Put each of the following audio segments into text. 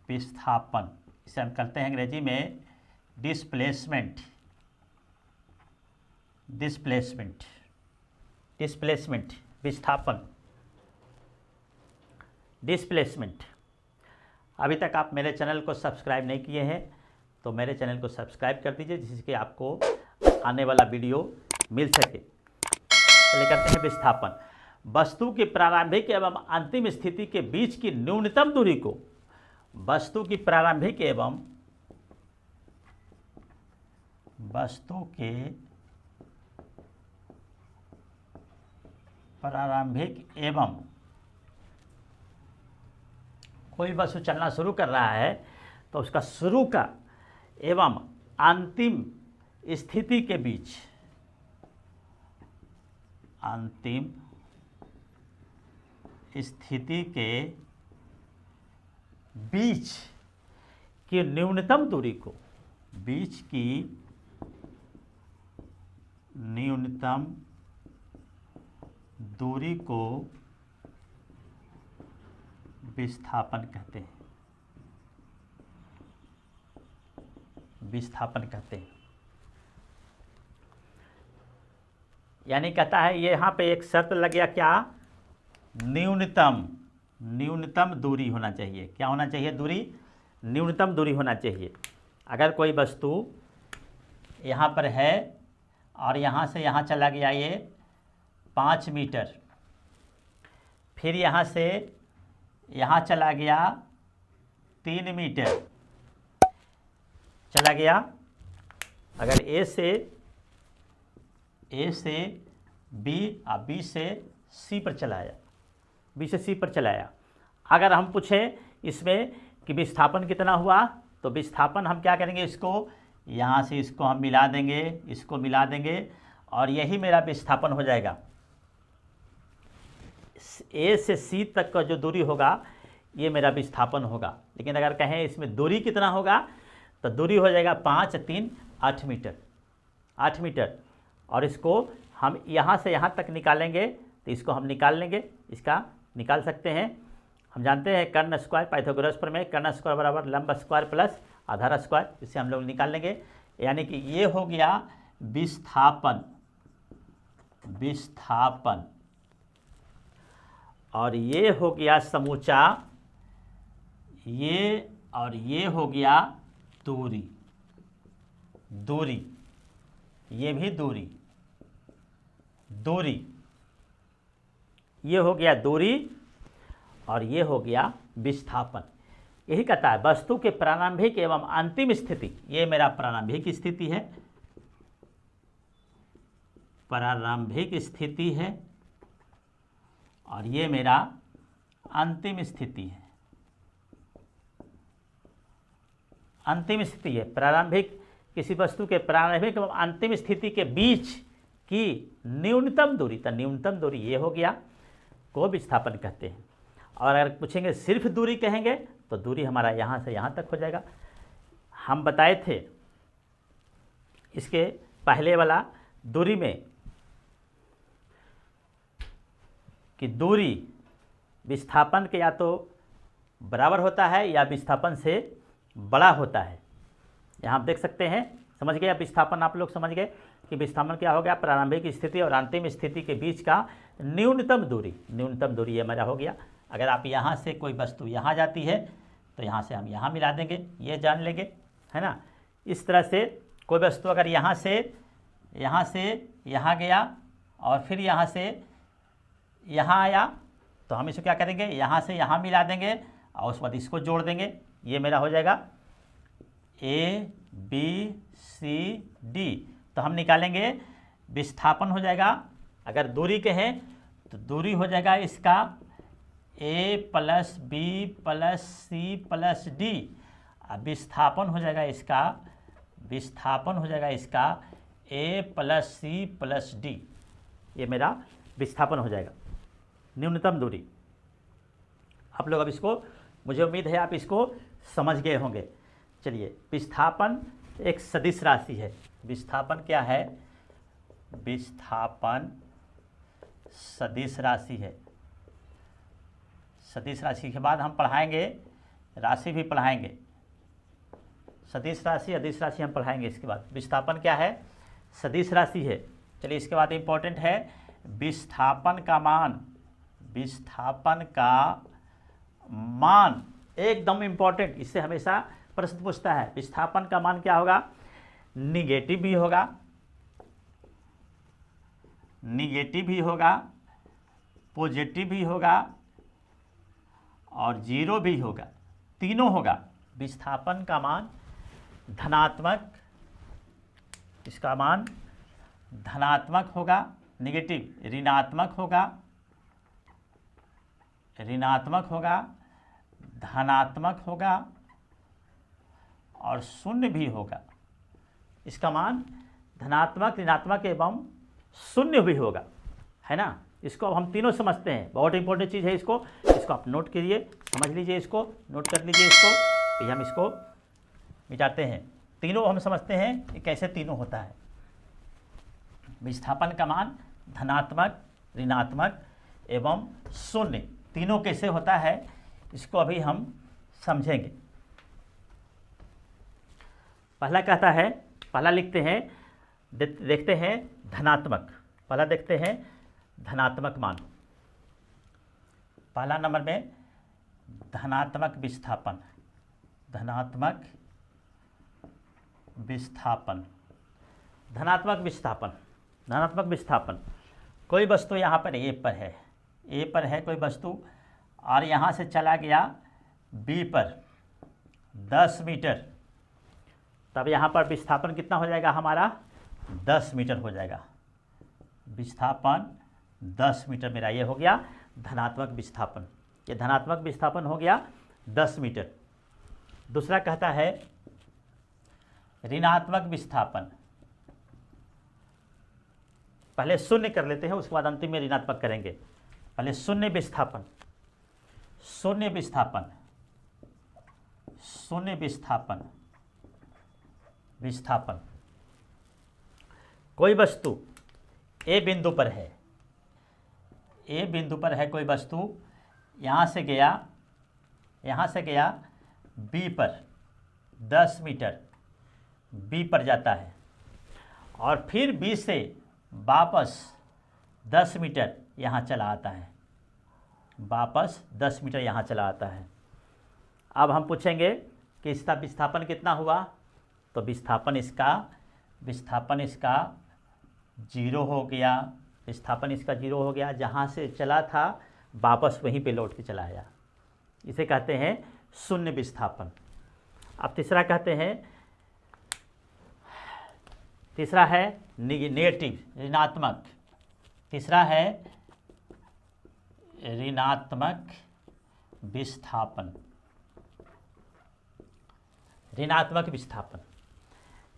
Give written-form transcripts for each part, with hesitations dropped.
विस्थापन, इसे हम कहते हैं अंग्रेजी में डिस्प्लेसमेंट। डिस्प्लेसमेंट, डिस्प्लेसमेंट, विस्थापन, डिस्प्लेसमेंट। अभी तक आप मेरे चैनल को सब्सक्राइब नहीं किए हैं तो मेरे चैनल को सब्सक्राइब कर दीजिए, जिससे आपको आने वाला वीडियो मिल सके। चलिए करते हैं विस्थापन। वस्तु की प्रारंभिक एवं अंतिम स्थिति के बीच की न्यूनतम दूरी को, वस्तु की प्रारंभिक एवं कोई वस्तु चलना शुरू कर रहा है तो उसका शुरू का एवं अंतिम स्थिति के बीच, अंतिम स्थिति के बीच की न्यूनतम दूरी को, बीच की न्यूनतम दूरी को विस्थापन कहते हैं। विस्थापन कहते हैं। यानी कहता है ये यहाँ पे एक शर्त लग गया, क्या? न्यूनतम दूरी होना चाहिए। क्या होना चाहिए? दूरी, न्यूनतम दूरी होना चाहिए। अगर कोई वस्तु यहाँ पर है और यहाँ से यहाँ चला गया ये 5 मीटर, फिर यहाँ से यहाँ चला गया 3 मीटर चला गया। अगर ए से बी और बी से सी पर चलाया, बी से सी पर चलाया। अगर हम पूछें इसमें कि विस्थापन कितना हुआ, तो विस्थापन हम क्या करेंगे, इसको यहाँ से इसको हम मिला देंगे, इसको मिला देंगे और यही मेरा विस्थापन हो जाएगा। ए से सी तक का जो दूरी होगा ये मेरा विस्थापन होगा। लेकिन अगर कहें इसमें दूरी कितना होगा, तो दूरी हो जाएगा 5 3 8 मीटर, 8 मीटर। और इसको हम यहाँ से यहाँ तक निकालेंगे तो इसको हम निकाल लेंगे, इसका निकाल सकते हैं। हम जानते हैं कर्ण स्क्वायर, पाइथागोरस प्रमेय, कर्ण स्क्वायर बराबर लंब स्क्वायर प्लस आधार स्क्वायर, इसे हम लोग निकाल लेंगे। यानी कि ये हो गया विस्थापन, विस्थापन। और ये हो गया समूचा, ये और ये हो गया दूरी, दूरी, ये भी दूरी, दूरी, ये हो गया दूरी और ये हो गया विस्थापन। यही कहता है वस्तु के प्रारंभिक एवं अंतिम स्थिति, ये मेरा प्रारंभिक स्थिति है, प्रारंभिक स्थिति है और ये मेरा अंतिम स्थिति है, अंतिम स्थिति है। प्रारंभिक, किसी वस्तु के प्रारंभिक एवं अंतिम स्थिति के बीच की न्यूनतम दूरी, तो न्यूनतम दूरी ये हो गया, को विस्थापन कहते हैं। और अगर पूछेंगे सिर्फ दूरी कहेंगे तो दूरी हमारा यहाँ से यहाँ तक हो जाएगा। हम बताए थे इसके पहले वाला दूरी में कि दूरी विस्थापन के या तो बराबर होता है या विस्थापन से बड़ा होता है। यहाँ आप देख सकते हैं, समझ गए? विस्थापन आप लोग समझ गए कि विस्थापन क्या हो गया, प्रारंभिक स्थिति और अंतिम स्थिति के बीच का न्यूनतम दूरी, न्यूनतम दूरी ये मेरा हो गया। अगर आप यहाँ से कोई वस्तु यहाँ जाती है तो यहाँ से हम यहाँ मिला देंगे, ये जान लेंगे, है ना। इस तरह से कोई वस्तु अगर यहाँ से यहाँ गया और फिर यहाँ से यहाँ आया तो हम इसको क्या करेंगे, यहाँ से यहाँ मिला देंगे और उसके बाद इसको जोड़ देंगे। ये मेरा हो जाएगा ए बी सी डी। तो हम निकालेंगे विस्थापन हो जाएगा, अगर दूरी कहें तो दूरी हो जाएगा इसका A plus B plus C plus D. विस्थापन हो जाएगा इसका, विस्थापन हो जाएगा इसका A plus C plus D. ये मेरा विस्थापन हो जाएगा, न्यूनतम दूरी। आप लोग अब इसको, मुझे उम्मीद है आप इसको समझ गए होंगे। चलिए, विस्थापन एक सदिश राशि है। विस्थापन क्या है? विस्थापन सदिश राशि है। सदिश राशि के बाद हम पढ़ाएंगे राशि भी पढ़ाएंगे, सदिश राशि अदिश राशि हम पढ़ाएंगे। इसके बाद विस्थापन क्या है, सदिश राशि है। चलिए इसके बाद इम्पोर्टेंट है विस्थापन का मान, विस्थापन का मान एकदम इम्पोर्टेंट, इससे हमेशा प्रश्न पूछता है। विस्थापन का मान क्या होगा, निगेटिव भी होगा, निगेटिव भी होगा, पॉजिटिव भी होगा और जीरो भी होगा, तीनों होगा। विस्थापन का मान धनात्मक, इसका मान धनात्मक होगा, निगेटिव ऋणात्मक होगा, ऋणात्मक होगा, धनात्मक होगा और शून्य भी होगा। इसका मान धनात्मक, ऋणात्मक एवं शून्य भी होगा, है ना। इसको अब हम तीनों समझते हैं, बहुत इंपॉर्टेंट चीज़ है। इसको आप नोट करिए, समझ लीजिए, इसको नोट कर लीजिए। इसको फिर हम इसको मिटाते हैं। तीनों हम समझते हैं कि कैसे तीनों होता है। विस्थापन का मान धनात्मक, ऋणात्मक एवं शून्य, तीनों कैसे होता है इसको अभी हम समझेंगे। पहला कहता है, पहला लिखते हैं, देखते हैं धनात्मक। पहला देखते हैं धनात्मक मान। पहला नंबर में धनात्मक विस्थापन, धनात्मक विस्थापन, धनात्मक विस्थापन, धनात्मक विस्थापन। कोई वस्तु यहाँ पर ए पर है, ए पर है कोई वस्तु और यहाँ से चला गया बी पर 10 मीटर, तब यहाँ पर विस्थापन कितना हो जाएगा हमारा, 10 मीटर हो जाएगा। विस्थापन 10 मीटर मेरा ये हो गया धनात्मक विस्थापन, ये धनात्मक विस्थापन हो गया 10 मीटर। दूसरा कहता है ऋणात्मक विस्थापन। पहले शून्य कर लेते हैं, उसके बाद अंतिम में ऋणात्मक करेंगे। पहले शून्य विस्थापन, शून्य विस्थापन, शून्य विस्थापन, विस्थापन। कोई वस्तु ए बिंदु पर है, ए बिंदु पर है कोई वस्तु, यहाँ से गया, यहाँ से गया बी पर 10 मीटर, बी पर जाता है और फिर बी से वापस 10 मीटर यहाँ चला आता है, वापस 10 मीटर यहाँ चला आता है। अब हम पूछेंगे कि इसका विस्थापन कितना हुआ, तो विस्थापन इसका 0 हो गया, विस्थापन इसका 0 हो गया। जहाँ से चला था वापस वहीं पे लौट के चला आया, इसे कहते हैं शून्य विस्थापन। अब तीसरा कहते हैं, तीसरा है नेगेटिव, ऋणात्मक। तीसरा है ऋणात्मक विस्थापन, ऋणात्मक विस्थापन।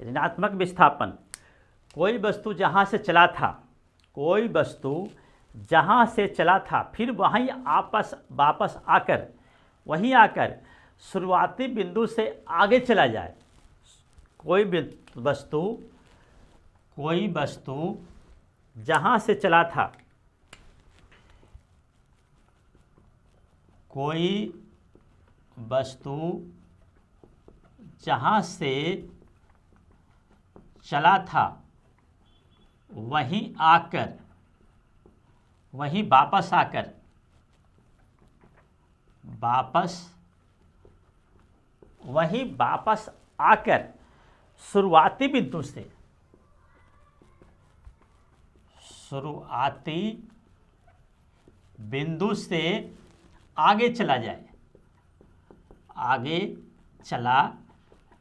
ऋणात्मक विस्थापन, कोई वस्तु जहाँ से चला था, कोई वस्तु जहाँ से चला था फिर वहीं वापस आकर, वहीं आकर शुरुआती बिंदु से आगे चला जाए। कोई वस्तु जहाँ से चला था, कोई वस्तु जहाँ से चला था वहीं आकर, वहीं वापस आकर, वहीं वापस आकर शुरुआती बिंदु से, शुरुआती बिंदु से आगे चला जाए, आगे चला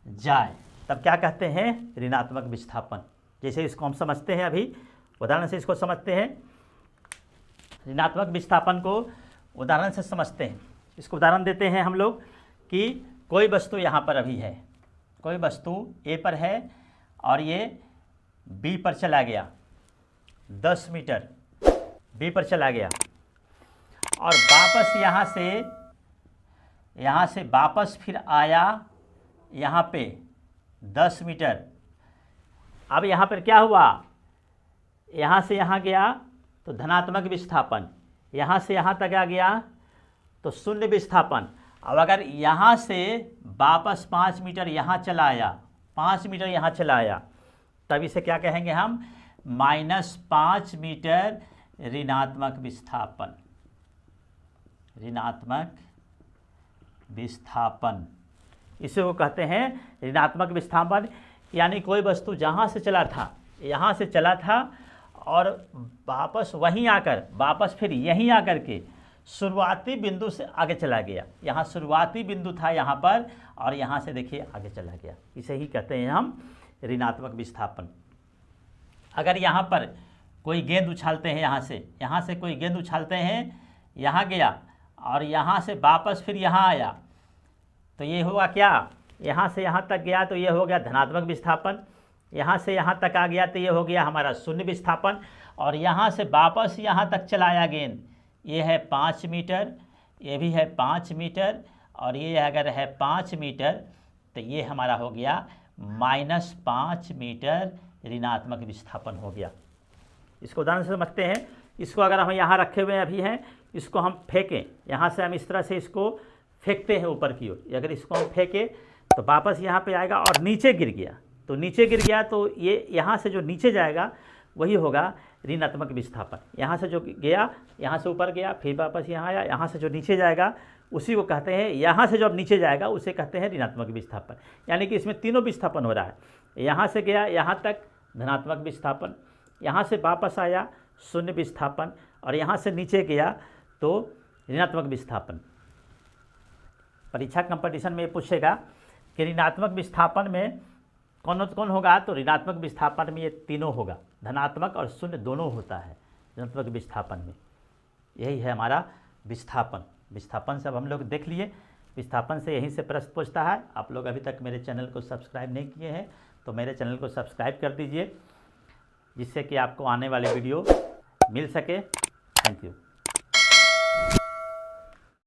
जाए, तब क्या कहते हैं, ऋणात्मक विस्थापन। जैसे इसको हम समझते हैं, अभी उदाहरण से इसको समझते हैं। ऋणात्मक विस्थापन को उदाहरण से समझते हैं। इसको उदाहरण देते हैं हम लोग कि कोई वस्तु यहाँ पर अभी है, कोई वस्तु ए पर है और ये बी पर चला गया, 10 मीटर बी पर चला गया और वापस यहाँ से वापस फिर आया यहाँ पे 10 मीटर। अब यहाँ पर क्या हुआ, यहाँ से यहाँ गया तो धनात्मक विस्थापन, यहाँ से यहाँ तक आ गया तो शून्य विस्थापन। अब अगर यहाँ से वापस 5 मीटर यहाँ चला आया, 5 मीटर यहाँ चला आया, तब इसे क्या कहेंगे हम? -5 मीटर ऋणात्मक विस्थापन। ऋणात्मक विस्थापन इसे वो कहते हैं ऋणात्मक विस्थापन। यानी कोई वस्तु जहाँ से चला था, यहाँ से चला था और वापस वहीं आकर, वापस फिर यहीं आकर के शुरुआती बिंदु से आगे चला गया। यहाँ शुरुआती बिंदु था यहाँ पर, और यहाँ से देखिए आगे चला गया। इसे ही कहते हैं हम ऋणात्मक विस्थापन। अगर यहाँ पर कोई गेंद उछालते हैं, यहाँ से कोई गेंद उछालते हैं, यहाँ गया और यहाँ से वापस फिर यहाँ आया, तो ये होगा क्या? यहाँ से यहाँ तक गया तो ये हो गया धनात्मक विस्थापन। यहाँ से यहाँ तक आ गया तो ये हो गया हमारा शून्य विस्थापन। और यहाँ से वापस यहाँ तक चलाया गेंद, ये है 5 मीटर, ये भी है 5 मीटर, और ये अगर है 5 मीटर तो ये हमारा हो गया -5 मीटर ऋणात्मक विस्थापन हो गया। इसको उदाहरण से समझते हैं। इसको अगर हम यहाँ रखे हुए अभी हैं, इसको हम फेंकें, यहाँ से हम इस तरह से इसको फेंकते हैं ऊपर की ओर। अगर इसको हम फेंकें तो वापस यहाँ पे आएगा और नीचे गिर गया, तो नीचे गिर गया तो ये यहाँ से जो नीचे जाएगा वही होगा ऋणात्मक विस्थापन। यहाँ से जो गया, यहाँ से ऊपर गया, फिर वापस यहाँ आया, यहाँ से जो नीचे जाएगा उसी को कहते हैं, यहाँ से जो अब नीचे जाएगा उसे कहते हैं ऋणात्मक विस्थापन। यानी कि इसमें तीनों विस्थापन हो रहा है। यहाँ से गया यहाँ तक धनात्मक विस्थापन, यहाँ से वापस आया शून्य विस्थापन, और यहाँ से नीचे गया तो ऋणात्मक विस्थापन। परीक्षा कंपटीशन में पूछेगा कि ऋणात्मक विस्थापन में कौन होगा, तो ऋणात्मक विस्थापन में ये तीनों होगा, धनात्मक और शून्य दोनों होता है ऋणात्मक विस्थापन में। यही है हमारा विस्थापन। विस्थापन सब हम लोग देख लिए। विस्थापन से यहीं से प्रश्न पूछता है। आप लोग अभी तक मेरे चैनल को सब्सक्राइब नहीं किए हैं तो मेरे चैनल को सब्सक्राइब कर दीजिए, जिससे कि आपको आने वाले वीडियो मिल सके। Thank you.